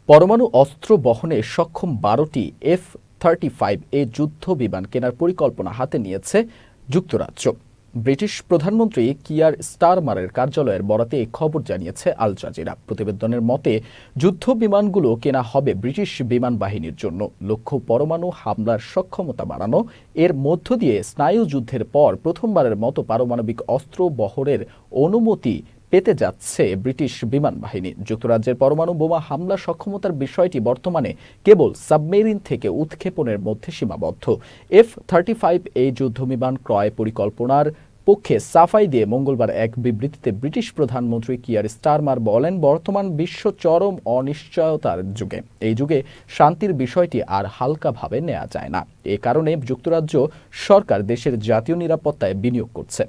পরমাণু অস্ত্র বহনে সক্ষম ১২টি F-35 যুদ্ধ বিমান কেনার পরিকল্পনা হাতে নিয়েছে যুক্তরাজ্য। ব্রিটিশ প্রধানমন্ত্রী কিয়ার স্টারমারের কার্যালয়ের বরাতে এই খবর জানিয়েছে আল জাজিরা। প্রতিবেদনের মতে, যুদ্ধ বিমানগুলো কেনা হবে ব্রিটিশ বিমান বাহিনীর জন্য। লক্ষ্য পরমাণু হামলার সক্ষমতা বাড়ানো। এর মধ্য দিয়ে স্নায়ু যুদ্ধের পর প্রথমবারের মতো পারমাণবিক অস্ত্র বহরের অনুমতি পেতে যাচ্ছে ব্রিটিশ বিমান বাহিনী। যুক্তরাজ্যের পরমাণু বোমা হামলা সক্ষমতার বিষয়টি বর্তমানে কেবল সাবমেরিন থেকে উৎক্ষেপণের মধ্যে সীমাবদ্ধ। F-35 যুদ্ধ বিমান ক্রয় পরিকল্পনার পক্ষে সাফাই দিয়ে মঙ্গলবার এক বিবৃতিতে ব্রিটিশ প্রধানমন্ত্রী কিয়ার স্টারমার বলেন, বর্তমান বিশ্ব চরম অনিশ্চয়তার যুগে। এই যুগে শান্তির বিষয়টি আর হালকাভাবে নেওয়া যায় না। এ কারণে যুক্তরাজ্য সরকার দেশের জাতীয় নিরাপত্তায় বিনিয়োগ করছে।